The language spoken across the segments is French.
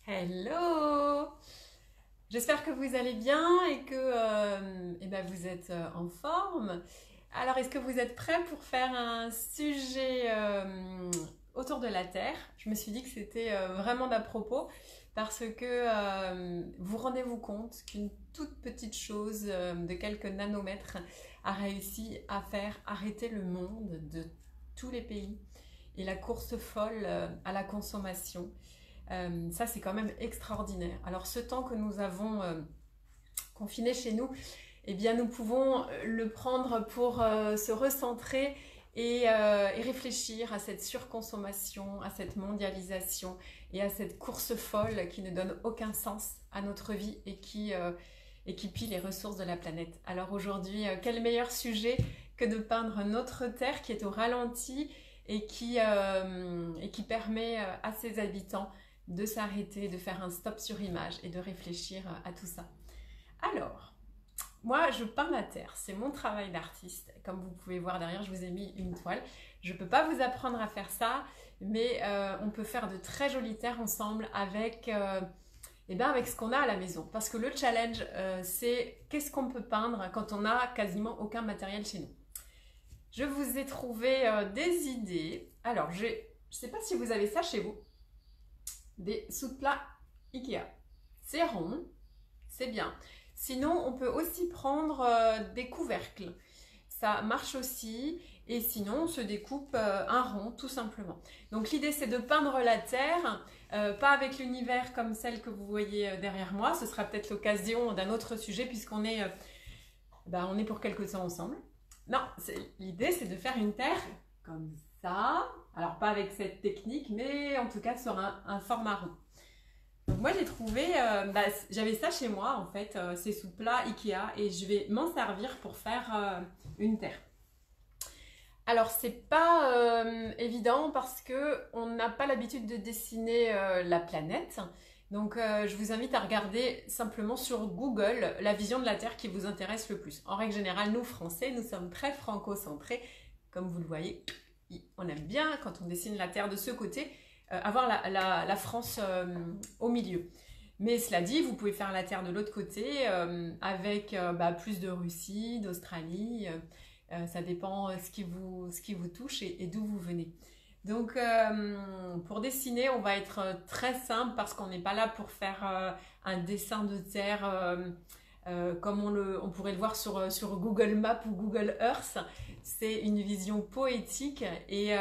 Hello! J'espère que vous allez bien et que vous êtes en forme. Alors, est-ce que vous êtes prêts pour faire un sujet autour de la Terre? Je me suis dit que c'était vraiment d'à propos parce que vous rendez-vous compte qu'une toute petite chose de quelques nanomètres a réussi à faire arrêter le monde de tous les pays et la course folle à la consommation. Ça, c'est quand même extraordinaire. Alors, ce temps que nous avons confiné chez nous, eh bien, nous pouvons le prendre pour se recentrer et réfléchir à cette surconsommation, à cette mondialisation et à cette course folle qui ne donne aucun sens à notre vie et qui pille les ressources de la planète. Alors aujourd'hui, quel meilleur sujet que de peindre notre Terre qui est au ralenti et qui permet à ses habitants de s'arrêter, de faire un stop sur image et de réfléchir à tout ça. Alors, moi je peins la terre, c'est mon travail d'artiste. Comme vous pouvez voir derrière, je vous ai mis une toile. Je ne peux pas vous apprendre à faire ça, mais on peut faire de très jolies terres ensemble avec ce qu'on a à la maison. Parce que le challenge, c'est qu'est-ce qu'on peut peindre quand on n'a quasiment aucun matériel chez nous. Je vous ai trouvé des idées. Alors, je ne sais pas si vous avez ça chez vous. Des sous-plats Ikea. C'est rond, c'est bien. Sinon, on peut aussi prendre des couvercles. Ça marche aussi. Et sinon, on se découpe un rond, tout simplement. Donc, l'idée, c'est de peindre la terre, pas avec l'univers comme celle que vous voyez derrière moi. Ce sera peut-être l'occasion d'un autre sujet, puisqu'on est, on est pour quelque temps ensemble. Non, l'idée, c'est de faire une terre comme ça. Alors, pas avec cette technique, mais en tout cas sur un format rond. Donc, moi, j'ai trouvé, j'avais ça chez moi, en fait, ces sous-plats Ikea, et je vais m'en servir pour faire une terre. Alors, c'est pas évident parce qu'on n'a pas l'habitude de dessiner la planète. Donc, je vous invite à regarder simplement sur Google la vision de la Terre qui vous intéresse le plus. En règle générale, nous, Français, nous sommes très franco-centrés, comme vous le voyez. On aime bien, quand on dessine la Terre de ce côté, avoir la France au milieu. Mais cela dit, vous pouvez faire la Terre de l'autre côté avec plus de Russie, d'Australie. Ça dépend ce qui vous touche et d'où vous venez. Donc, pour dessiner, on va être très simple parce qu'on n'est pas là pour faire un dessin de terre comme on pourrait le voir sur Google Maps ou Google Earth. C'est une vision poétique et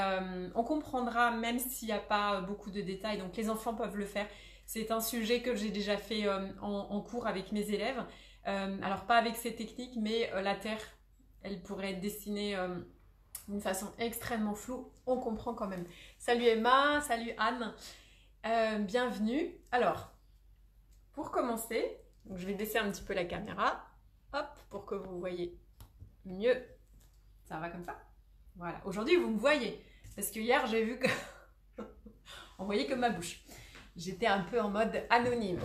on comprendra même s'il n'y a pas beaucoup de détails. Donc les enfants peuvent le faire. C'est un sujet que j'ai déjà fait en cours avec mes élèves. Alors pas avec ces techniques, mais la Terre, elle pourrait être dessinée d'une façon extrêmement floue. On comprend quand même. Salut Emma, salut Anne. Bienvenue. Alors, pour commencer, donc je vais baisser un petit peu la caméra. Hop, pour que vous voyez mieux. Ça va comme ça? Voilà. Aujourd'hui, vous me voyez. Parce que hier, j'ai vu que... on voyait que ma bouche. J'étais un peu en mode anonyme.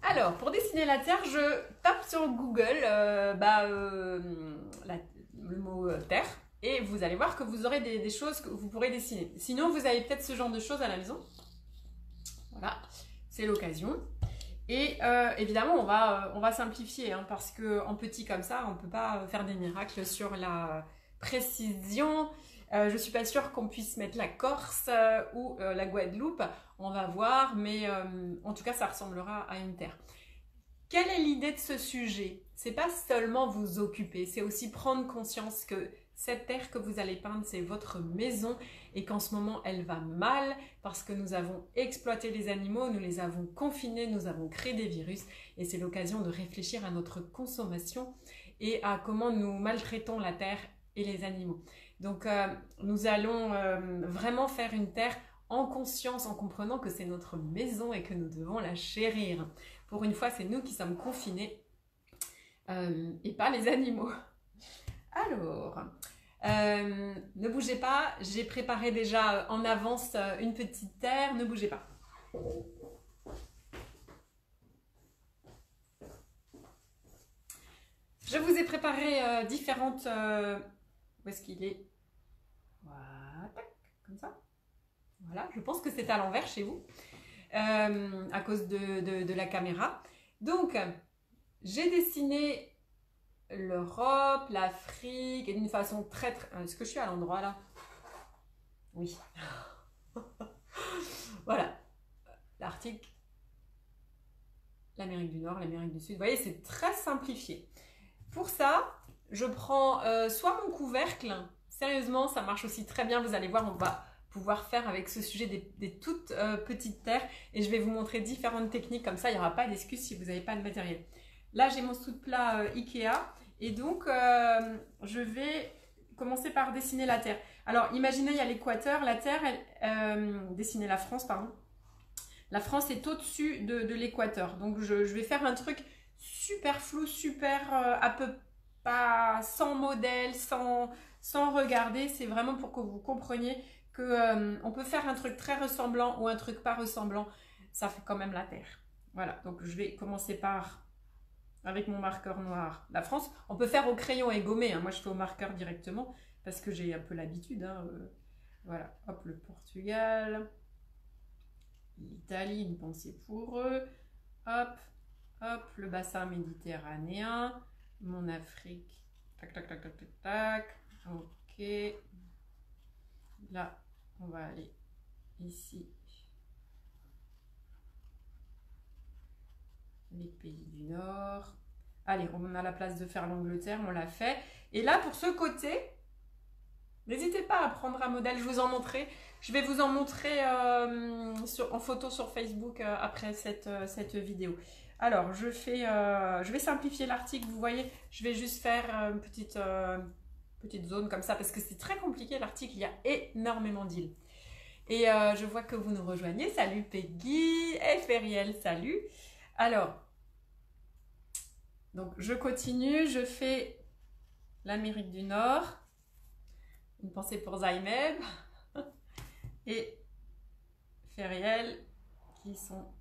Alors, pour dessiner la Terre, je tape sur Google le mot Terre. Et vous allez voir que vous aurez des choses que vous pourrez dessiner. Sinon, vous avez peut-être ce genre de choses à la maison. Voilà. C'est l'occasion. Et évidemment, on va simplifier parce qu'en petit comme ça, on ne peut pas faire des miracles sur la précision. Je ne suis pas sûre qu'on puisse mettre la Corse ou la Guadeloupe. On va voir, mais en tout cas, ça ressemblera à une terre. Quelle est l'idée de ce sujet? C'est pas seulement vous occuper, c'est aussi prendre conscience que cette terre que vous allez peindre, c'est votre maison et qu'en ce moment, elle va mal parce que nous avons exploité les animaux, nous les avons confinés, nous avons créé des virus et c'est l'occasion de réfléchir à notre consommation et à comment nous maltraitons la terre et les animaux. Donc, nous allons vraiment faire une terre en conscience, en comprenant que c'est notre maison et que nous devons la chérir. Pour une fois, c'est nous qui sommes confinés et pas les animaux. Alors, ne bougez pas, j'ai préparé déjà en avance une petite terre, ne bougez pas. Je vous ai préparé différentes... où est-ce qu'il est? Voilà, comme ça. Voilà, je pense que c'est à l'envers chez vous. à cause de la caméra. Donc, j'ai dessiné l'Europe, l'Afrique, et d'une façon très... Est-ce que je suis à l'endroit là? Oui. Voilà. L'Arctique, l'Amérique du Nord, l'Amérique du Sud. Vous voyez, c'est très simplifié. Pour ça, je prends soit mon couvercle. Sérieusement, ça marche aussi très bien. Vous allez voir, on va pouvoir faire avec ce sujet des toutes petites terres. Et je vais vous montrer différentes techniques. Comme ça, il n'y aura pas d'excuse si vous n'avez pas de matériel. Là, j'ai mon sous-plat Ikea. Et donc, je vais commencer par dessiner la terre. Alors, imaginez, il y a l'équateur. La terre, dessiner la France, pardon. La France est au-dessus de l'équateur. Donc, je vais faire un truc super flou, super à peu pas sans modèle, sans regarder. C'est vraiment pour que vous compreniez que on peut faire un truc très ressemblant ou un truc pas ressemblant. Ça fait quand même la terre. Voilà, donc je vais commencer par, avec mon marqueur noir, la France. On peut faire au crayon et gommer. Hein. Moi, je fais au marqueur directement parce que j'ai un peu l'habitude. Hein. Voilà, hop, le Portugal. L'Italie, une pensée pour eux. Hop, hop, le bassin méditerranéen. Mon Afrique. Tac, tac, tac, tac, tac, tac. Ok. Là, on va aller ici. Les pays du Nord. Allez, on a la place de faire l'Angleterre, on l'a fait. Et là, pour ce côté, n'hésitez pas à prendre un modèle, je vous en montrerai. Je vais vous en montrer en photo sur Facebook après cette vidéo. Alors, je vais simplifier l'article, vous voyez. Je vais juste faire une petite zone comme ça parce que c'est très compliqué l'article, il y a énormément d'îles. Et je vois que vous nous rejoignez. Salut Peggy et Feriel, salut. Alors, donc je continue, je fais l'Amérique du Nord. Une pensée pour Zaineb et Feriel qui sont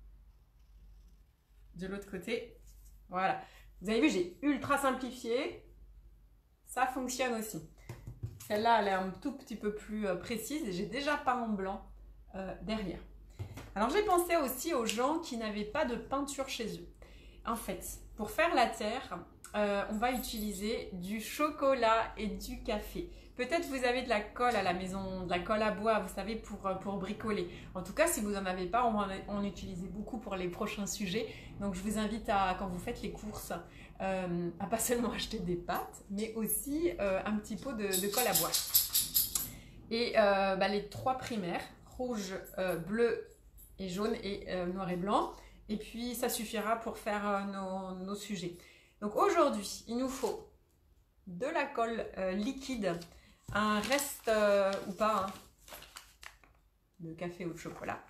de l'autre côté. Voilà. Vous avez vu, j'ai ultra simplifié. Ça fonctionne aussi. Celle-là, elle est un tout petit peu plus précise et j'ai déjà peint en blanc derrière. Alors, j'ai pensé aussi aux gens qui n'avaient pas de peinture chez eux. En fait, pour faire la terre, on va utiliser du chocolat et du café. Peut-être vous avez de la colle à la maison, de la colle à bois, vous savez, pour bricoler. En tout cas, si vous n'en avez pas, on va en utiliser beaucoup pour les prochains sujets. Donc, je vous invite à, quand vous faites les courses, à pas seulement acheter des pâtes, mais aussi un petit pot de colle à bois. Et les trois primaires, rouge, bleu et jaune et noir et blanc. Et puis, ça suffira pour faire nos sujets. Donc, aujourd'hui, il nous faut de la colle liquide, un reste ou pas, hein, de café ou de chocolat.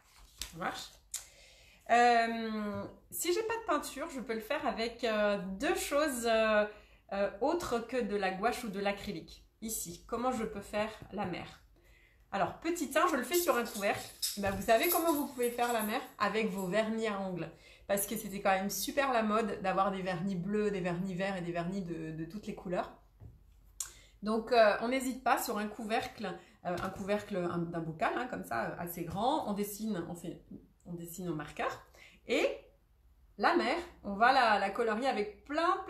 Ça marche. Si j'ai pas de peinture, je peux le faire avec deux choses autres que de la gouache ou de l'acrylique. Ici, comment je peux faire la mer? Alors, petit 1, je le fais sur un couvercle. Ben, vous savez comment vous pouvez faire la mer? Avec vos vernis à ongles. Parce que c'était quand même super la mode d'avoir des vernis bleus, des vernis verts et des vernis de toutes les couleurs. Donc, on n'hésite pas sur un couvercle d'un bocal, hein, comme ça, assez grand. On dessine au marqueur. Et la mer, on va la colorier avec plein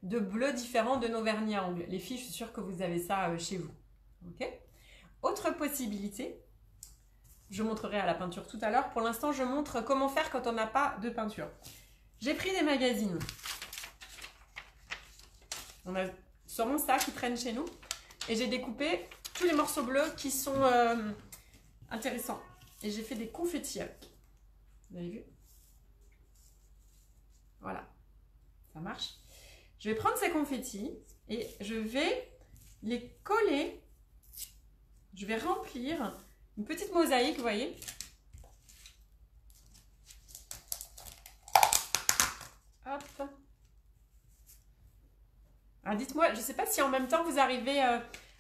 de bleus différents de nos vernis à ongles. Les filles, je suis sûre que vous avez ça chez vous. Ok ? Autre possibilité, je montrerai à la peinture tout à l'heure. Pour l'instant, je montre comment faire quand on n'a pas de peinture. J'ai pris des magazines. On a sûrement ça qui traîne chez nous. Et j'ai découpé tous les morceaux bleus qui sont intéressants. Et j'ai fait des confettis avec. Vous avez vu? Voilà. Ça marche. Je vais prendre ces confettis et je vais les coller. Je vais remplir une petite mosaïque, vous voyez. Hop. Alors dites-moi, je ne sais pas si en même temps vous arrivez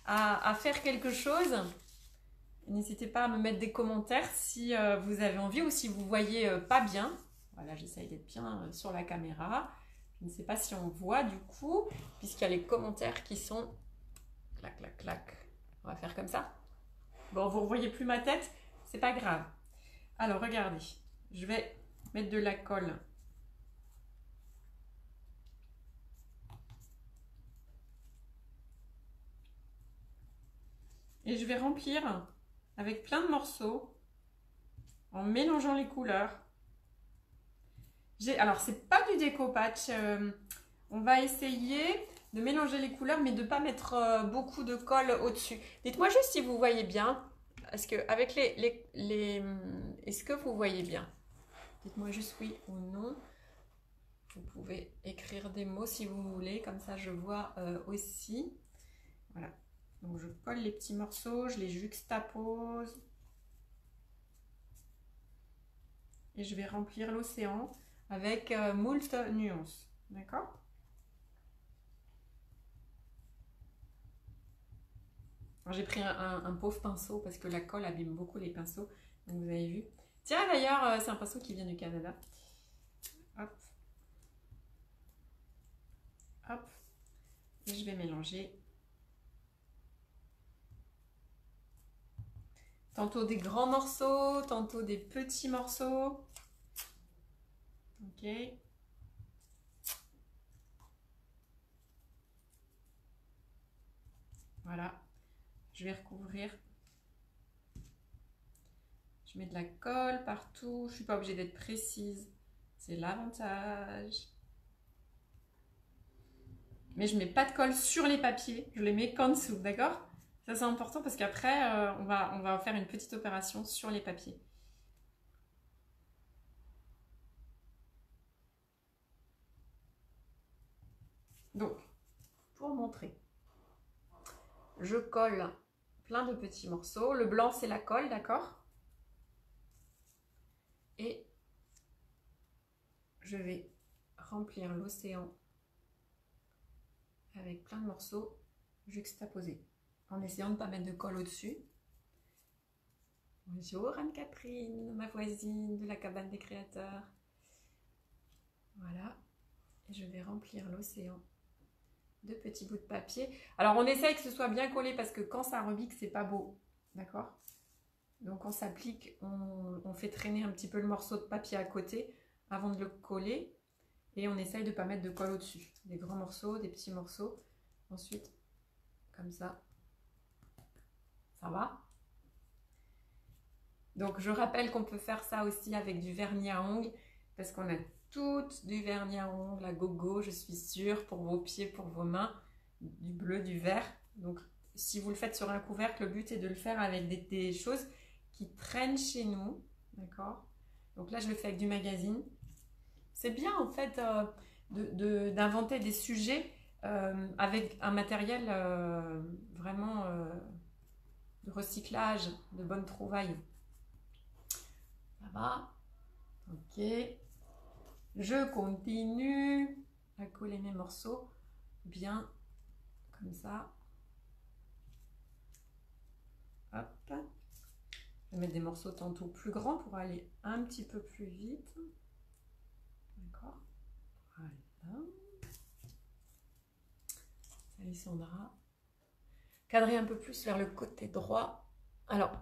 à faire quelque chose. N'hésitez pas à me mettre des commentaires si vous avez envie ou si vous voyez pas bien. Voilà, j'essaye d'être bien sur la caméra. Je ne sais pas si on voit du coup, puisqu'il y a les commentaires qui sont... Clac, clac, clac. On va faire comme ça. Bon, vous ne voyez plus ma tête, c'est pas grave. Alors, regardez. Je vais mettre de la colle. Et je vais remplir avec plein de morceaux en mélangeant les couleurs. Alors, c'est pas du découpage. On va essayer de mélanger les couleurs, mais de ne pas mettre beaucoup de colle au-dessus. Dites-moi juste si vous voyez bien. Est-ce que, avec est-ce que vous voyez bien? Dites-moi juste oui ou non. Vous pouvez écrire des mots si vous voulez, comme ça je vois aussi. Voilà. Donc je colle les petits morceaux, je les juxtapose. Et je vais remplir l'océan avec moult nuances. D'accord? J'ai pris un pauvre pinceau parce que la colle abîme beaucoup les pinceaux. Donc vous avez vu. Tiens, d'ailleurs, c'est un pinceau qui vient du Canada. Hop. Hop. Et je vais mélanger. Tantôt des grands morceaux, tantôt des petits morceaux. Ok. Voilà. Je vais recouvrir. Je mets de la colle partout. Je ne suis pas obligée d'être précise. C'est l'avantage. Mais je ne mets pas de colle sur les papiers. Je les mets qu'en dessous, d'accord? Ça, c'est important parce qu'après, on va faire une petite opération sur les papiers. Donc, pour montrer, je colle plein de petits morceaux. Le blanc, c'est la colle, d'accord? Et je vais remplir l'océan avec plein de morceaux juxtaposés, en essayant de ne pas mettre de colle au-dessus. Bonjour Anne-Catherine, ma voisine de la cabane des créateurs. Voilà, et je vais remplir l'océan de petits bouts de papier. Alors on essaye que ce soit bien collé parce que quand ça rebique, c'est pas beau, d'accord? Donc on s'applique, on fait traîner un petit peu le morceau de papier à côté avant de le coller. Et on essaye de ne pas mettre de colle au-dessus. Des grands morceaux, des petits morceaux. Ensuite, comme ça. Ça va? Donc, je rappelle qu'on peut faire ça aussi avec du vernis à ongles. Parce qu'on a toutes du vernis à ongles à gogo, je suis sûre, pour vos pieds, pour vos mains. Du bleu, du vert. Donc, si vous le faites sur un couvercle, le but est de le faire avec des choses qui traînent chez nous. D'accord? Donc là, je le fais avec du magazine. C'est bien en fait d'inventer des sujets avec un matériel vraiment de recyclage, de bonnes trouvailles. Ça va? Ok. Je continue à coller mes morceaux bien comme ça. Hop. Je vais mettre des morceaux tantôt plus grands pour aller un petit peu plus vite. D'accord? Voilà. Salut Sandra. Cadrer un peu plus vers le côté droit. Alors,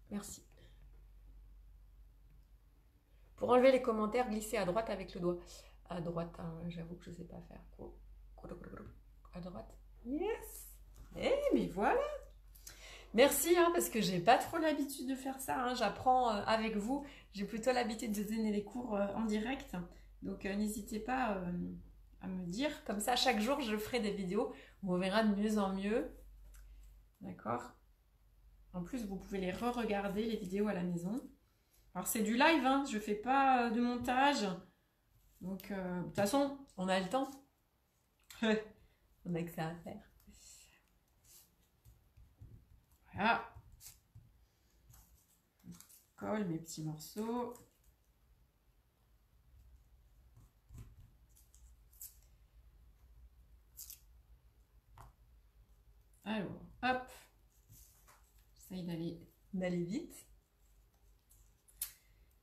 merci. Pour enlever les commentaires, glissez à droite avec le doigt. À droite, hein, j'avoue que je ne sais pas faire. À droite. Yes. Mais voilà. Merci, hein, parce que j'ai pas trop l'habitude de faire ça. Hein. J'apprends avec vous. J'ai plutôt l'habitude de donner les cours en direct. Donc, n'hésitez pas à me dire. Comme ça, chaque jour, je ferai des vidéos où on verra de mieux en mieux. D'accord? En plus, vous pouvez les re-regarder, les vidéos à la maison. Alors, c'est du live, hein, je ne fais pas de montage. Donc, de toute façon, on a le temps. On a que ça à faire. Voilà. Je colle mes petits morceaux. Alors, hop. J'essaye d'aller vite.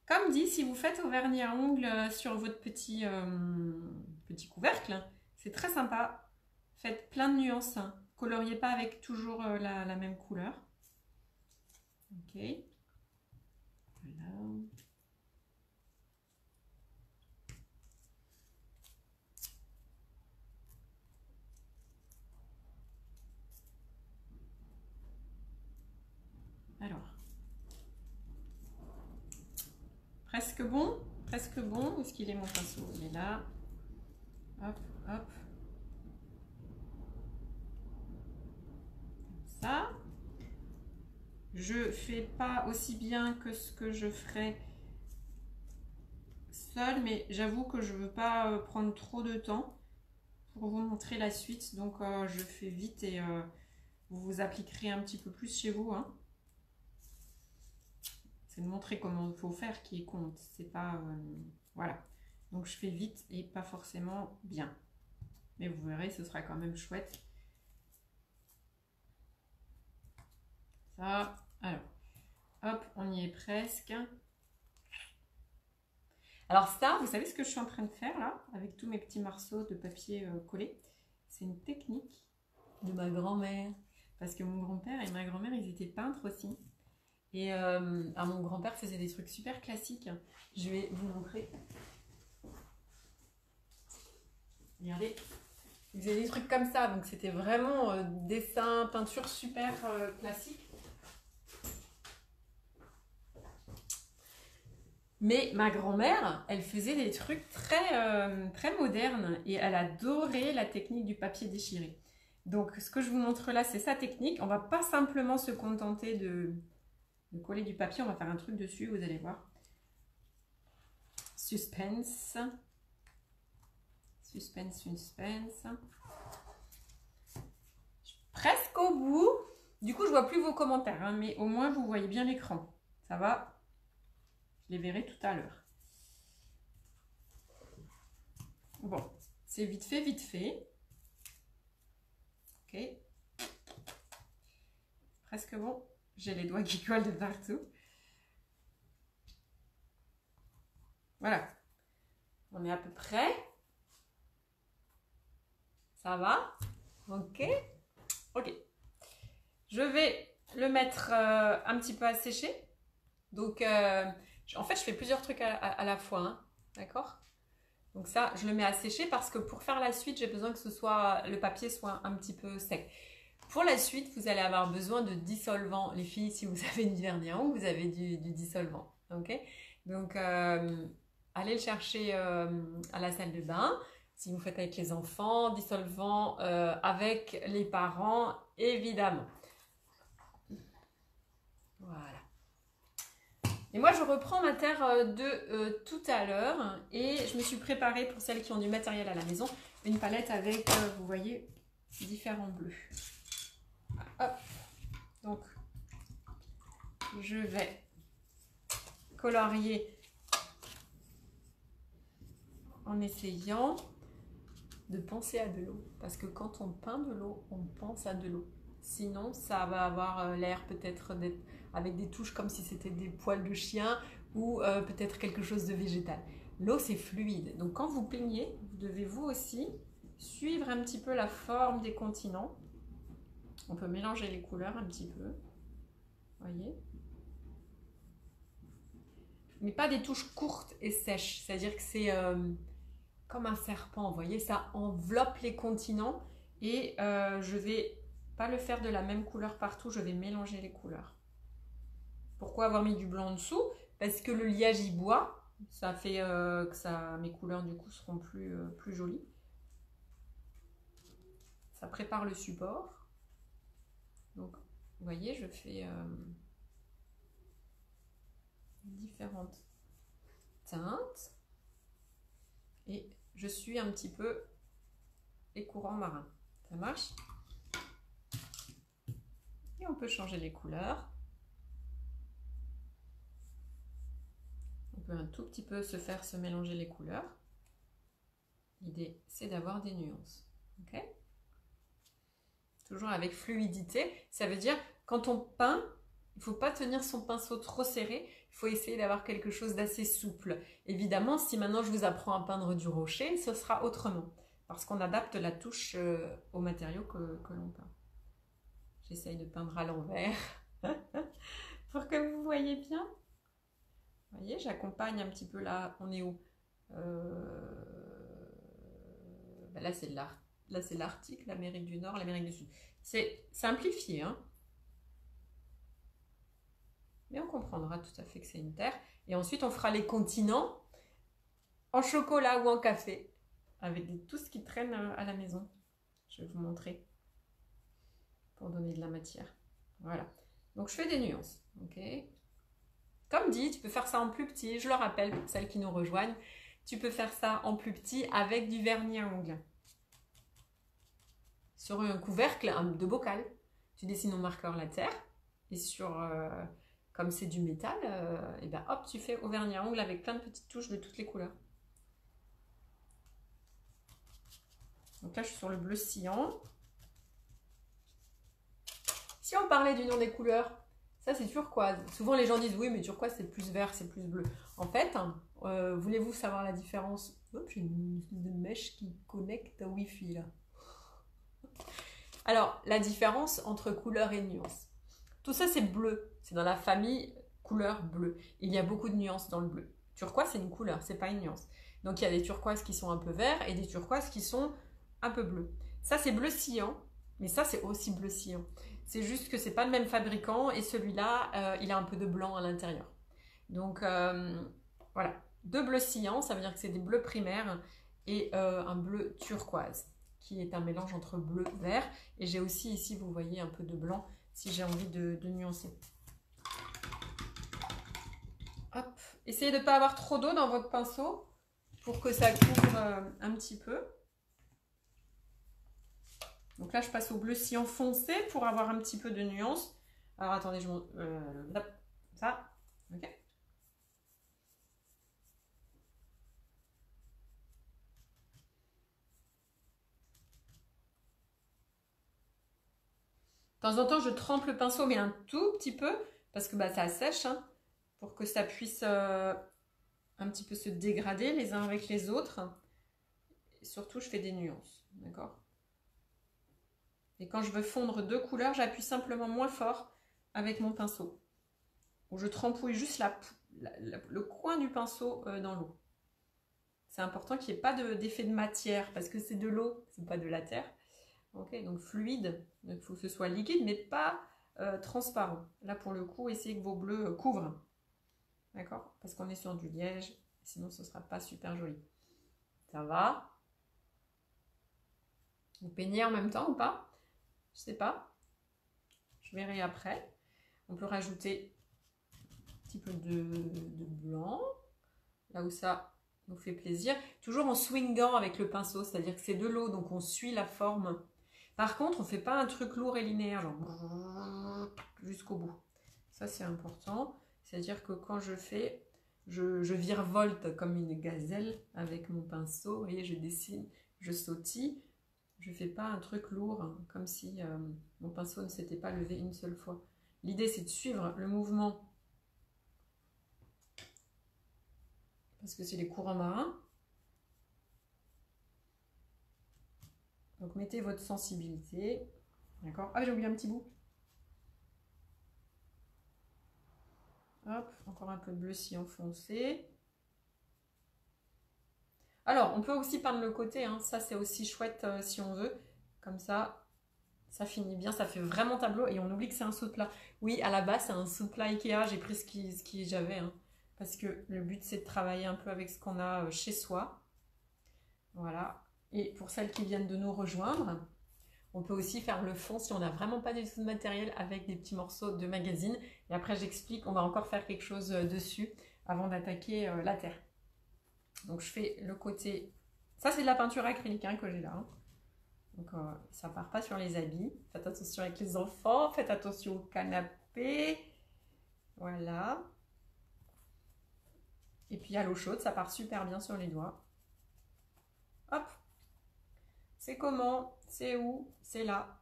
Comme dit, si vous faites au vernis à ongles sur votre petit couvercle, c'est très sympa. Faites plein de nuances. Coloriez pas avec toujours la même couleur. Ok. Voilà. Presque bon, presque bon. Où est-ce qu'il est mon pinceau? Il est là. Hop, hop. Comme ça. Je fais pas aussi bien que ce que je ferais seule, mais j'avoue que je veux pas prendre trop de temps pour vous montrer la suite. Donc je fais vite et vous vous appliquerez un petit peu plus chez vous. Hein. C'est de montrer comment il faut faire qui compte. C'est pas... voilà. Donc je fais vite et pas forcément bien. Mais vous verrez, ce sera quand même chouette. Ça, alors, hop, on y est presque. Alors ça, vous savez ce que je suis en train de faire là, avec tous mes petits morceaux de papier collé? C'est une technique de ma grand-mère. Parce que mon grand-père et ma grand-mère, ils étaient peintres aussi. Et mon grand-père faisait des trucs super classiques. Je vais vous montrer. Regardez. Il faisait des trucs comme ça. Donc c'était vraiment dessin, peinture super classique. Mais ma grand-mère, elle faisait des trucs très modernes et elle adorait la technique du papier déchiré. Donc, ce que je vous montre là, c'est sa technique. On ne va pas simplement se contenter de coller du papier, on va faire un truc dessus, vous allez voir. Suspense. Suspense, suspense. Presque au bout. Du coup, je ne vois plus vos commentaires, hein, mais au moins, vous voyez bien l'écran. Ça va? Je les verrai tout à l'heure. Bon, c'est vite fait, vite fait. Ok. Presque bon. J'ai les doigts qui collent de partout. Voilà. On est à peu près. Ça va? Ok. Ok. Je vais le mettre un petit peu à sécher. Donc, en fait, je fais plusieurs trucs à la fois. Hein. D'accord? Donc ça, je le mets à sécher parce que pour faire la suite, j'ai besoin que le papier soit un petit peu sec. Pour la suite, vous allez avoir besoin de dissolvant. Les filles, si vous avez du vernis à ongles, vous avez du dissolvant. Ok? Donc, allez le chercher à la salle de bain. Si vous faites avec les enfants, dissolvant avec les parents, évidemment. Voilà. Et moi, je reprends ma terre de tout à l'heure et je me suis préparée, pour celles qui ont du matériel à la maison, une palette avec, vous voyez, différents bleus. Hop. Donc, je vais colorier en essayant de penser à de l'eau. Parce que quand on peint de l'eau, on pense à de l'eau. Sinon, ça va avoir l'air peut-être d'être avec des touches comme si c'était des poils de chien ou peut-être quelque chose de végétal. L'eau, c'est fluide. Donc, quand vous peignez, vous devez vous aussi suivre un petit peu la forme des continents. On peut mélanger les couleurs un petit peu. Voyez? Mais pas des touches courtes et sèches. C'est-à-dire que c'est comme un serpent. Vous voyez, ça enveloppe les continents. Et je vais pas le faire de la même couleur partout. Je vais mélanger les couleurs. Pourquoi avoir mis du blanc en dessous? Parce que le liage y boit. Ça fait que mes couleurs du coup seront plus jolies. Ça prépare le support. Donc, vous voyez, je fais différentes teintes. Et je suis un petit peu les courants marins. Ça marche? Et on peut changer les couleurs. On peut un tout petit peu se mélanger les couleurs. L'idée, c'est d'avoir des nuances. Ok? Toujours avec fluidité. Ça veut dire, quand on peint, il ne faut pas tenir son pinceau trop serré. Il faut essayer d'avoir quelque chose d'assez souple. Évidemment, si maintenant je vous apprends à peindre du rocher, ce sera autrement. Parce qu'on adapte la touche au matériau que l'on peint. J'essaye de peindre à l'envers pour que vous voyez bien. Vous voyez, j'accompagne un petit peu là. On est où? Là, c'est l'Arctique, l'Amérique du Nord, l'Amérique du Sud. C'est simplifié, hein? Mais on comprendra tout à fait que c'est une terre. Et ensuite, on fera les continents en chocolat ou en café, avec tout ce qui traîne à la maison. Je vais vous montrer pour donner de la matière. Voilà. Donc, je fais des nuances. Ok. Comme dit, tu peux faire ça en plus petit. Je le rappelle pour celles qui nous rejoignent. Tu peux faire ça en plus petit avec du vernis à ongles. Sur un couvercle de bocal, tu dessines au marqueur la terre. Et sur, comme c'est du métal, et ben hop, tu fais au vernis à ongles avec plein de petites touches de toutes les couleurs. Donc là, je suis sur le bleu cyan. Si on parlait du nom des couleurs, ça c'est turquoise. Souvent les gens disent oui, mais turquoise c'est plus vert, c'est plus bleu. En fait, voulez-vous savoir la différence? Hop, j'ai une espèce de mèche qui connecte au Wi-Fi là. Alors, la différence entre couleur et nuance. Tout ça c'est bleu, c'est dans la famille couleur bleu. Il y a beaucoup de nuances dans le bleu. Turquoise c'est une couleur, c'est pas une nuance. Donc il y a des turquoises qui sont un peu verts et des turquoises qui sont un peu bleus. Ça c'est bleu cyan, mais ça c'est aussi bleu cyan. C'est juste que c'est pas le même fabricant et celui-là, il a un peu de blanc à l'intérieur. Donc voilà, deux bleus cyan, ça veut dire que c'est des bleus primaires et un bleu turquoise qui est un mélange entre bleu et vert. Et j'ai aussi ici, vous voyez, un peu de blanc si j'ai envie de nuancer. Hop. Essayez de ne pas avoir trop d'eau dans votre pinceau pour que ça couvre un petit peu. Donc là, je passe au bleu cyan foncé pour avoir un petit peu de nuance. Alors attendez, je monte ça. Ok. De temps en temps, je trempe le pinceau, mais un tout petit peu, parce que ça sèche, hein, pour que ça puisse un petit peu se dégrader les uns avec les autres. Et surtout, je fais des nuances, d'accord? Et quand je veux fondre deux couleurs, j'appuie simplement moins fort avec mon pinceau. Ou je trempouille juste le coin du pinceau dans l'eau. C'est important qu'il n'y ait pas d'effet de matière, parce que c'est de l'eau, c'est pas de la terre. Ok, donc fluide, il faut que ce soit liquide, mais pas transparent. Là, pour le coup, essayez que vos bleus couvrent. D'accord? Parce qu'on est sur du liège, sinon ce ne sera pas super joli. Ça va? Vous peignez en même temps ou pas? Je sais pas. Je verrai après. On peut rajouter un petit peu de blanc, là où ça nous fait plaisir. Toujours en swingant avec le pinceau, c'est-à-dire que c'est de l'eau, donc on suit la forme. Par contre, on ne fait pas un truc lourd et linéaire, genre jusqu'au bout. Ça, c'est important. C'est-à-dire que quand je fais, je virevolte comme une gazelle avec mon pinceau. Vous voyez, je dessine, je sautille. Je ne fais pas un truc lourd, hein, comme si mon pinceau ne s'était pas levé une seule fois. L'idée, c'est de suivre le mouvement. Parce que c'est les courants marins. Donc, mettez votre sensibilité. D'accord? Ah, j'ai oublié un petit bout. Hop, encore un peu de bleu cyan foncé. Alors, on peut aussi peindre le côté. Hein. Ça, c'est aussi chouette si on veut. Comme ça, ça finit bien. Ça fait vraiment tableau. Et on oublie que c'est un sous plat. Oui, à la base, c'est un sous plat Ikea. J'ai pris ce qui j'avais. Hein. Parce que le but, c'est de travailler un peu avec ce qu'on a chez soi. Voilà. Et pour celles qui viennent de nous rejoindre, on peut aussi faire le fond si on n'a vraiment pas du tout de matériel avec des petits morceaux de magazine. Et après, j'explique, on va encore faire quelque chose dessus avant d'attaquer la terre. Donc, je fais le côté... Ça, c'est de la peinture acrylique hein, que j'ai là. Hein. Donc, ça ne part pas sur les habits. Faites attention avec les enfants. Faites attention au canapé. Voilà. Et puis, à l'eau chaude, ça part super bien sur les doigts. Hop. C'est comment? C'est où? C'est là.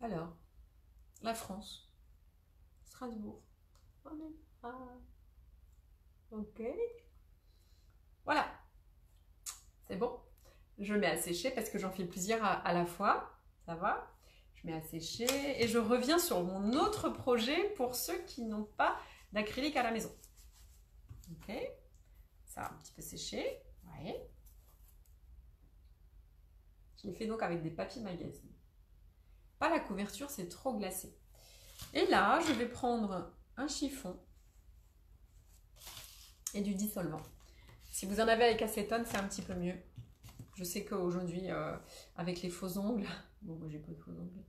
Alors, la France. Strasbourg. Ok. Voilà. C'est bon. Je mets à sécher parce que j'en fais plusieurs à la fois. Ça va? Je mets à sécher et je reviens sur mon autre projet pour ceux qui n'ont pas d'acrylique à la maison. Ok. Ça a un petit peu séché. Ouais. Je l'ai fait donc avec des papiers magazine. Pas la couverture, c'est trop glacé. Et là, je vais prendre un chiffon et du dissolvant. Si vous en avez avec acétone, c'est un petit peu mieux. Je sais qu'aujourd'hui, avec les faux ongles, bon, moi j'ai pas de faux ongles.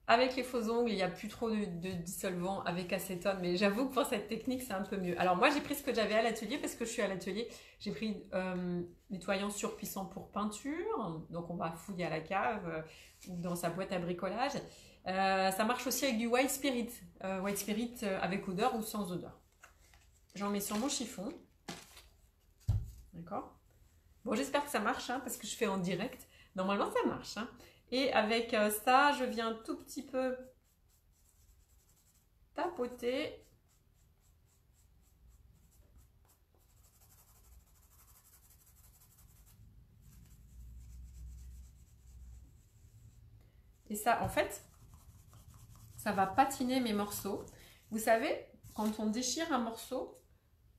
Avec les faux ongles, il n'y a plus trop de dissolvant avec acétone, mais j'avoue que pour cette technique, c'est un peu mieux. Alors moi, j'ai pris ce que j'avais à l'atelier parce que je suis à l'atelier. J'ai pris nettoyant surpuissant pour peinture, donc on va fouiller à la cave ou dans sa boîte à bricolage. Ça marche aussi avec du White Spirit, avec odeur ou sans odeur. J'en mets sur mon chiffon, d'accord? Bon, j'espère que ça marche, hein, parce que je fais en direct. Normalement, ça marche, hein. Et avec ça, je viens tout petit peu tapoter. Et ça, en fait, ça va patiner mes morceaux. Vous savez, quand on déchire un morceau,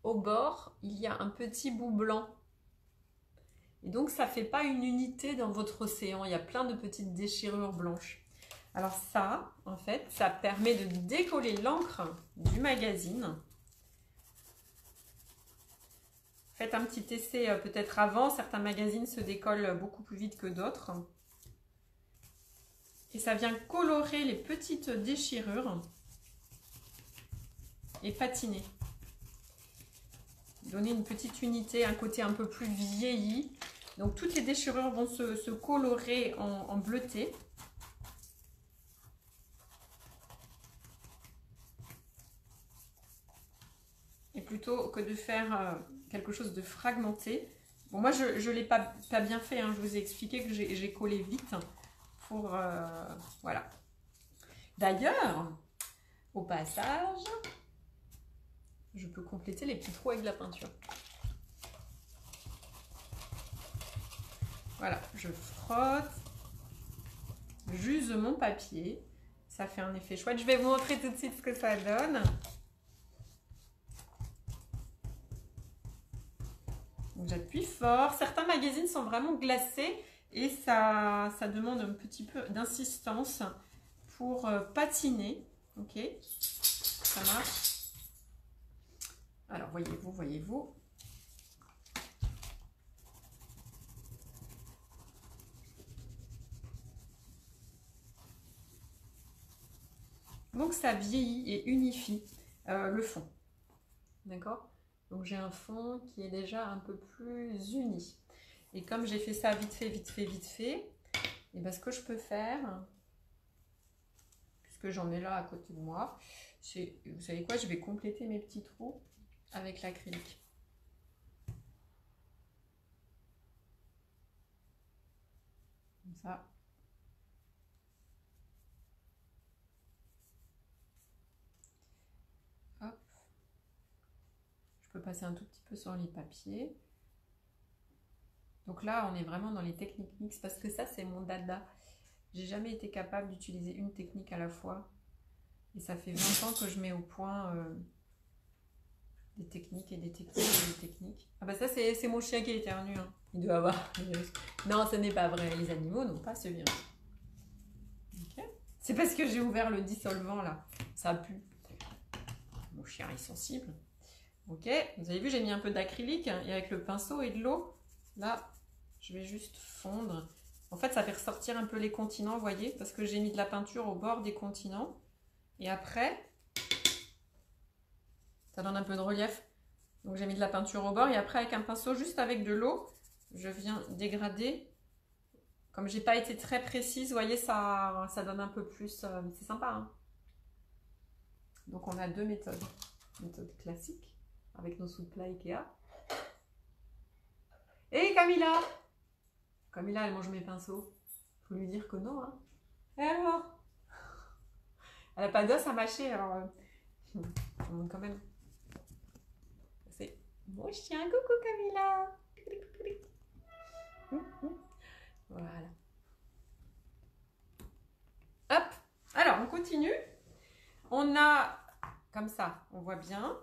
au bord, il y a un petit bout blanc. Et donc, ça ne fait pas une unité dans votre océan. Il y a plein de petites déchirures blanches. Alors ça, en fait, ça permet de décoller l'encre du magazine. Faites un petit essai peut-être avant. Certains magazines se décollent beaucoup plus vite que d'autres. Et ça vient colorer les petites déchirures et patiner. Donner une petite unité, un côté un peu plus vieilli. Donc toutes les déchirures vont se colorer en bleuté. Et plutôt que de faire quelque chose de fragmenté. Bon, moi, je ne l'ai pas bien fait. Hein. Je vous ai expliqué que j'ai collé vite pour... voilà. D'ailleurs, au passage, je peux compléter les petits trous avec de la peinture. Voilà, je frotte, j'use mon papier. Ça fait un effet chouette. Je vais vous montrer tout de suite ce que ça donne. J'appuie fort. Certains magazines sont vraiment glacés et ça demande un petit peu d'insistance pour patiner. Ok, ça marche. Alors, voyez-vous. Donc, ça vieillit et unifie le fond. D'accord? Donc, j'ai un fond qui est déjà un peu plus uni. Et comme j'ai fait ça vite fait, et ben, ce que je peux faire, puisque j'en ai là à côté de moi, c'est, vous savez quoi, je vais compléter mes petits trous avec l'acrylique. Comme ça. Hop. Je peux passer un tout petit peu sur les papiers. Donc là, on est vraiment dans les techniques mixtes parce que ça, c'est mon dada. J'ai jamais été capable d'utiliser une technique à la fois. Et ça fait 20 ans que je mets au point des techniques et des techniques et des techniques. Ah bah ça, c'est mon chien qui éternue. Hein. Il doit avoir le virus. Non, ce n'est pas vrai. Les animaux n'ont pas ce virus. Okay. C'est parce que j'ai ouvert le dissolvant là. Ça pue. Mon chien est sensible. Ok, vous avez vu, j'ai mis un peu d'acrylique et avec le pinceau et de l'eau, là, je vais juste fondre. En fait, ça fait ressortir un peu les continents, vous voyez, parce que j'ai mis de la peinture au bord des continents. Et après, ça donne un peu de relief. Donc j'ai mis de la peinture au bord et après, avec un pinceau, juste avec de l'eau, je viens dégrader. Comme j'ai pas été très précise, vous voyez, ça donne un peu plus. C'est sympa, hein. Donc on a deux méthodes. Méthode classique. Avec nos sous-plats Ikea. Et Camilla! Camilla, elle mange mes pinceaux. Faut lui dire que non, hein. Et alors? Elle n'a pas d'os à mâcher, alors... on monte quand même. C'est mon chien. Coucou Camilla! Voilà. Hop! Alors, on continue. On a... Comme ça, on voit bien.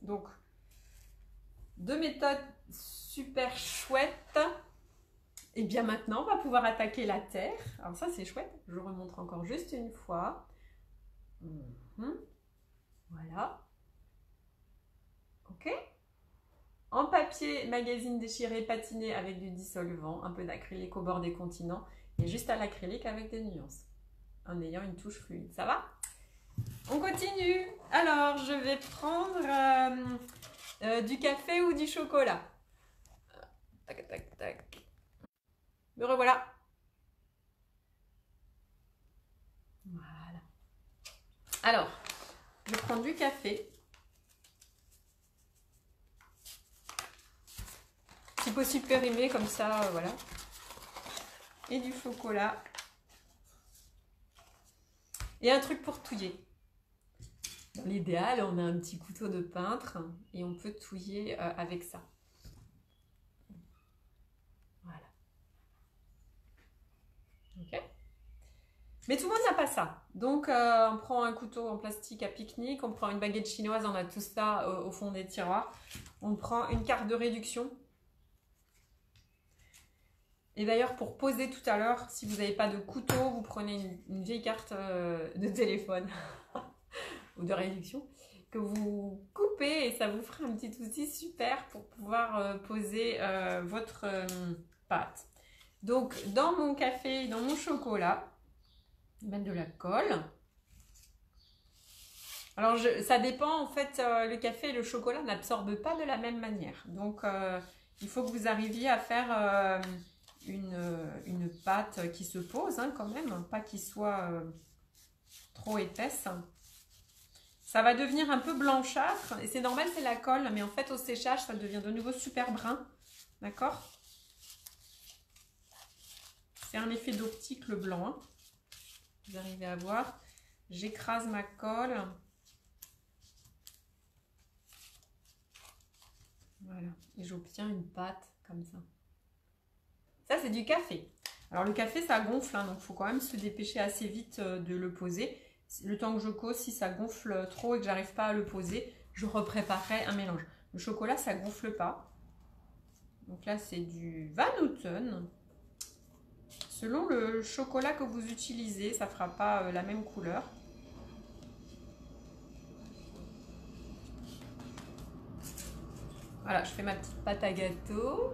Donc, deux méthodes super chouettes Et bien maintenant, on va pouvoir attaquer la terre. Alors ça, c'est chouette. Je remontre encore juste une fois. Voilà. Ok. En papier, magazine déchiré, patiné avec du dissolvant, un peu d'acrylique au bord des continents et juste à l'acrylique avec des nuances, en ayant une touche fluide. Ça va? On continue. Alors, je vais prendre du café ou du chocolat. Tac, tac, tac. Me revoilà. Voilà. Alors, je vais prendre du café. Si possible périmé, comme ça, voilà. Et du chocolat. Et un truc pour touiller. Dans l'idéal, on a un petit couteau de peintre et on peut touiller avec ça. Voilà. Ok. Mais tout le monde n'a pas ça. Donc, on prend un couteau en plastique à pique-nique, on prend une baguette chinoise, on a tout ça au fond des tiroirs. On prend une carte de réduction. Et d'ailleurs, pour poser tout à l'heure, si vous n'avez pas de couteau, vous prenez une vieille carte de téléphone ou de réduction que vous coupez et ça vous fera un petit outil super pour pouvoir poser votre pâte. Donc, dans mon café, dans mon chocolat, mettre de la colle. Alors, ça dépend, en fait, le café et le chocolat n'absorbent pas de la même manière. Donc, il faut que vous arriviez à faire une pâte qui se pose hein, quand même, pas qui soit trop épaisse. Ça va devenir un peu blanchâtre et c'est normal, c'est la colle, mais en fait, au séchage, ça devient de nouveau super brun. D'accord? C'est un effet d'optique, le blanc. Hein. Vous arrivez à voir. J'écrase ma colle. Voilà. Et j'obtiens une pâte comme ça. Ça, c'est du café. Alors, le café, ça gonfle. Hein, donc, il faut quand même se dépêcher assez vite de le poser. Le temps que je cause, si ça gonfle trop et que j'arrive pas à le poser, je repréparerai un mélange. Le chocolat, ça gonfle pas. Donc là, c'est du Van Houten. Selon le chocolat que vous utilisez, ça ne fera pas la même couleur. Voilà, je fais ma petite pâte à gâteau.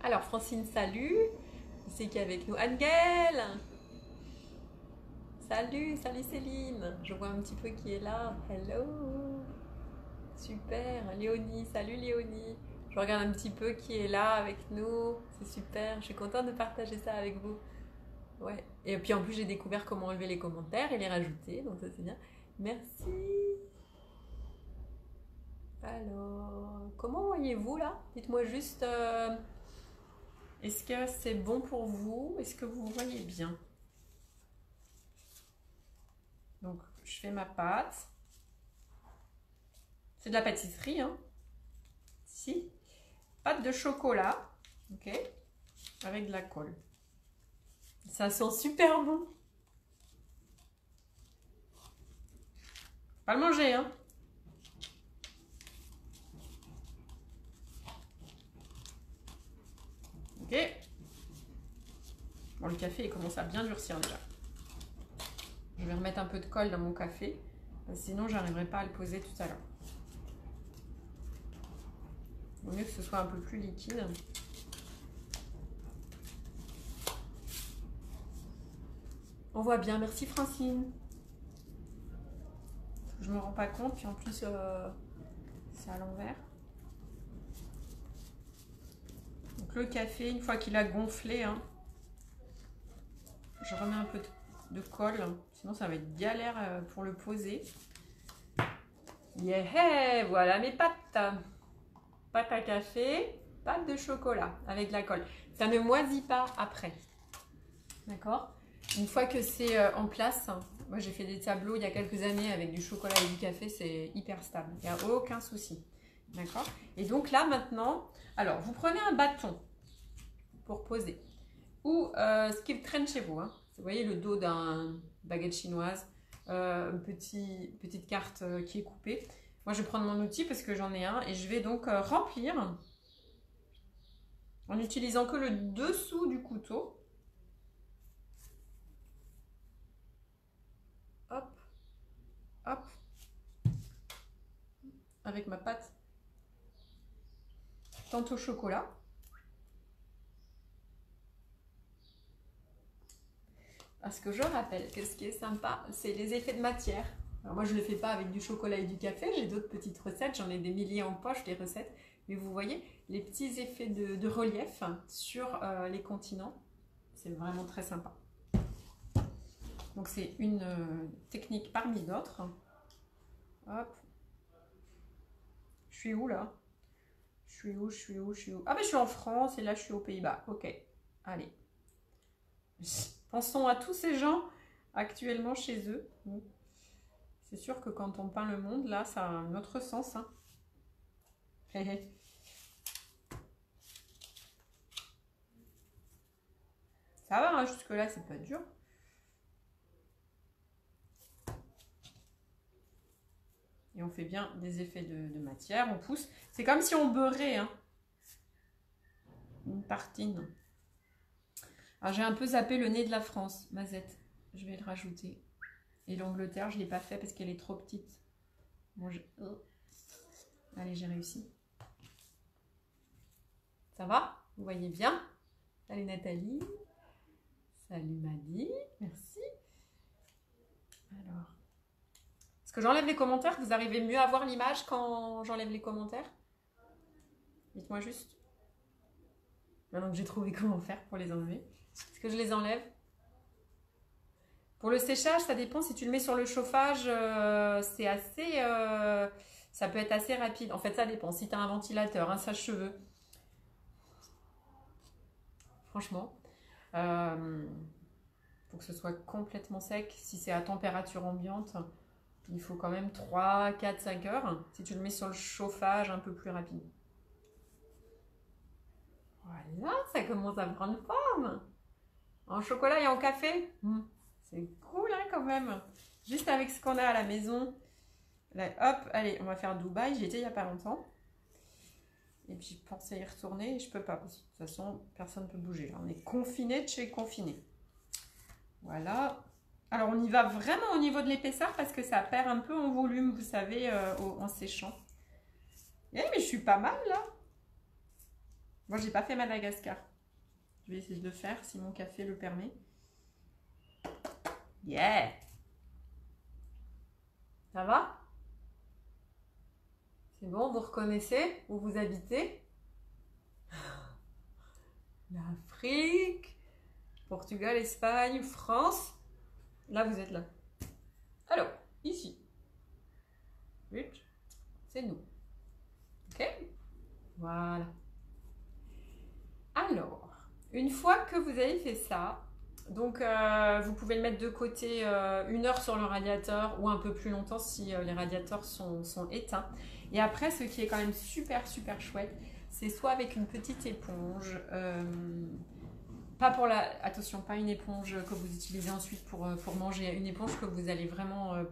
Alors, Francine, salut. C'est qui est avec nous? Anne-Gaëlle. Salut, salut Céline. Je vois un petit peu qui est là. Hello. Super. Léonie, salut Léonie. Je regarde un petit peu qui est là avec nous. C'est super. Je suis contente de partager ça avec vous. Ouais. Et puis en plus, j'ai découvert comment enlever les commentaires et les rajouter. Donc ça, c'est bien. Merci. Alors, comment voyez-vous là? Dites-moi juste, est-ce que c'est bon pour vous? Est-ce que vous voyez bien? Donc, je fais ma pâte. C'est de la pâtisserie, hein? Si. Pâte de chocolat, ok? Avec de la colle. Ça sent super bon. Pas le manger, hein? Ok. Bon, le café, il commence à bien durcir déjà. Je vais remettre un peu de colle dans mon café. Sinon, je n'arriverai pas à le poser tout à l'heure. Il vaut mieux que ce soit un peu plus liquide. On voit bien, merci Francine. Je me rends pas compte, puis en plus c'est à l'envers. Donc le café, une fois qu'il a gonflé, hein, je remets un peu de colle, sinon ça va être galère pour le poser. Yeah, voilà mes pâtes. Pâte à café, pâte de chocolat avec de la colle. Ça ne moisit pas après. D'accord? Une fois que c'est en place, moi j'ai fait des tableaux il y a quelques années avec du chocolat et du café, c'est hyper stable. Il n'y a aucun souci. D'accord? Et donc là maintenant, alors vous prenez un bâton pour poser. Ou ce qui traîne chez vous. Hein. Vous voyez le dos d'un baguette chinoise, petite carte qui est coupée. Moi, je vais prendre mon outil parce que j'en ai un et je vais donc remplir en utilisant que le dessous du couteau. Hop, hop, avec ma pâte tantôt chocolat. Parce que je rappelle que ce qui est sympa, c'est les effets de matière. Alors moi, je ne le fais pas avec du chocolat et du café, j'ai d'autres petites recettes, j'en ai des milliers en poche, des recettes. Mais vous voyez, les petits effets de relief sur les continents, c'est vraiment très sympa. Donc c'est une technique parmi d'autres. Hop. Je suis où là? Je suis où? Ah ben je suis en France et là je suis aux Pays-Bas. Ok, allez. Pensons à tous ces gens actuellement chez eux. C'est sûr que quand on peint le monde, là, ça a un autre sens. Hein. Ça va, hein, jusque-là, c'est pas dur. Et on fait bien des effets de matière, on pousse. C'est comme si on beurrait hein, une tartine. Alors j'ai un peu zappé le nez de la France, Mazette. Je vais le rajouter. Et l'Angleterre, je ne l'ai pas fait parce qu'elle est trop petite. Bon, allez, j'ai réussi. Ça va? Vous voyez bien? Salut Nathalie. Salut Maddy. Merci. Alors. Est-ce que j'enlève les commentaires? Vous arrivez mieux à voir l'image quand j'enlève les commentaires? Dites-moi juste. Maintenant que j'ai trouvé comment faire pour les enlever. Est-ce que je les enlève? Pour le séchage, ça dépend. Si tu le mets sur le chauffage, c'est assez... ça peut être assez rapide. En fait, ça dépend. Si tu as un ventilateur, un sèche-cheveux. Franchement. Faut que ce soit complètement sec. Si c'est à température ambiante, il faut quand même 3, 4, 5 heures. Si tu le mets sur le chauffage, un peu plus rapide. Voilà, ça commence à prendre forme. En chocolat et en café. C'est cool hein, quand même. Juste avec ce qu'on a à la maison. Là, hop, allez, on va faire Dubaï. J'y étais il n'y a pas longtemps. Et puis je pensais y retourner et je peux pas. Parce que de toute façon, personne ne peut bouger. Là, on est confiné de chez confiné. Voilà. Alors on y va vraiment au niveau de l'épaisseur parce que ça perd un peu en volume, vous savez, en séchant. Eh, mais je suis pas mal là. Moi, j'ai pas fait Madagascar. Je vais essayer de le faire si mon café le permet. Yeah! Ça va? C'est bon, vous reconnaissez où vous habitez? L'Afrique, Portugal, Espagne, France. Là, vous êtes là. Alors, ici. C'est nous. Ok? Voilà. Alors, une fois que vous avez fait ça, donc vous pouvez le mettre de côté 1 heure sur le radiateur ou un peu plus longtemps si les radiateurs sont éteints. Et après, ce qui est quand même super chouette, c'est soit avec une petite éponge, pas pour la... Attention, pas une éponge que vous utilisez ensuite pour manger, une éponge que vous allez vraiment...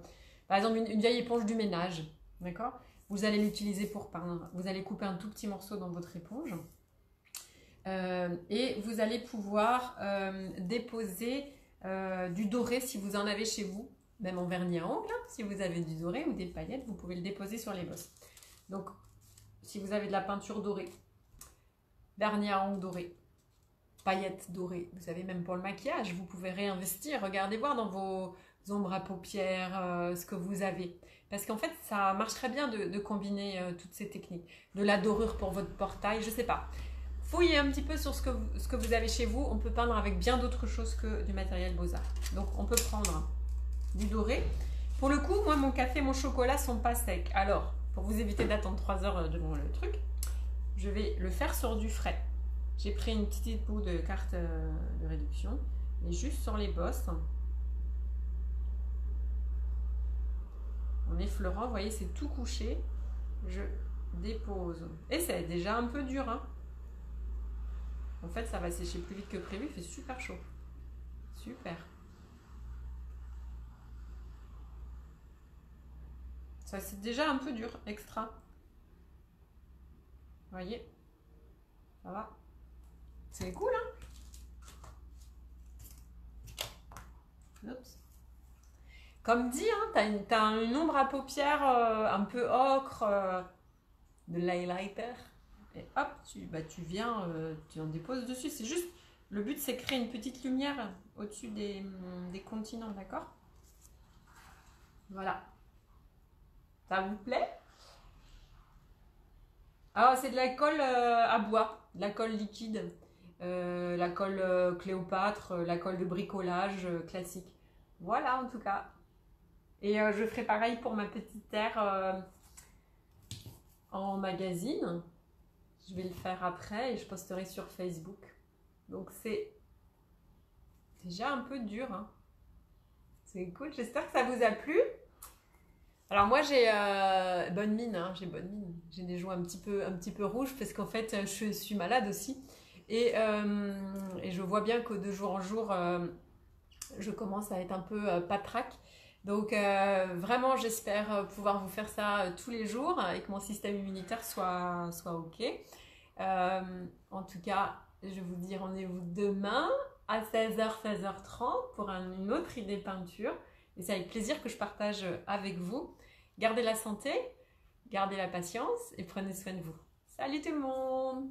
par exemple, une vieille éponge du ménage, d'accord? Vous allez l'utiliser pour peindre. Vous allez couper un tout petit morceau dans votre éponge. Et vous allez pouvoir déposer du doré si vous en avez chez vous, même en vernis à ongles, hein, si vous avez du doré ou des paillettes, vous pouvez le déposer sur les bosses. Donc, si vous avez de la peinture dorée, vernis à ongles doré, paillettes dorées, vous savez, même pour le maquillage, vous pouvez réinvestir, regardez voir dans vos ombres à paupières ce que vous avez. Parce qu'en fait, ça marche très bien de combiner toutes ces techniques. De la dorure pour votre portail, je sais pas. Fouillez un petit peu sur ce que vous avez chez vous. On peut peindre avec bien d'autres choses que du matériel Beaux-Arts. Donc, on peut prendre du doré. Pour le coup, moi, mon café, mon chocolat sont pas secs. Alors, pour vous éviter d'attendre 3 heures devant le truc, je vais le faire sur du frais. J'ai pris une petite bout de carte de réduction et juste sur les bosses. En effleurant, vous voyez, c'est tout couché. Je dépose. Et c'est déjà un peu dur, hein. En fait, ça va sécher plus vite que prévu. Il fait super chaud. Super. Ça, c'est déjà un peu dur, extra. Vous voyez? Ça va? C'est cool, hein? Oups. Comme dit, hein, t'as une ombre à paupières un peu ocre, de l'highlighter. Et hop, tu viens, tu en déposes dessus. C'est juste, le but c'est créer une petite lumière au-dessus des continents, d'accord? Voilà. Ça vous plaît? Ah, c'est de la colle à bois, de la colle liquide, la colle Cléopâtre, la colle de bricolage classique. Voilà en tout cas. Et je ferai pareil pour ma petite terre en magazine. Je vais le faire après et je posterai sur Facebook. Donc c'est déjà un peu dur, hein. C'est cool, j'espère que ça vous a plu. Alors moi j'ai bonne mine, hein, j'ai bonne mine. J'ai des joues un petit peu rouges parce qu'en fait je suis malade aussi. Et je vois bien que de jour en jour, je commence à être un peu patraque. Donc vraiment j'espère pouvoir vous faire ça tous les jours et que mon système immunitaire soit ok. En tout cas, je vous dis rendez-vous demain à 16h, 16h30 pour une autre idée peinture. Et c'est avec plaisir que je partage avec vous. Gardez la santé, gardez la patience et prenez soin de vous. Salut tout le monde!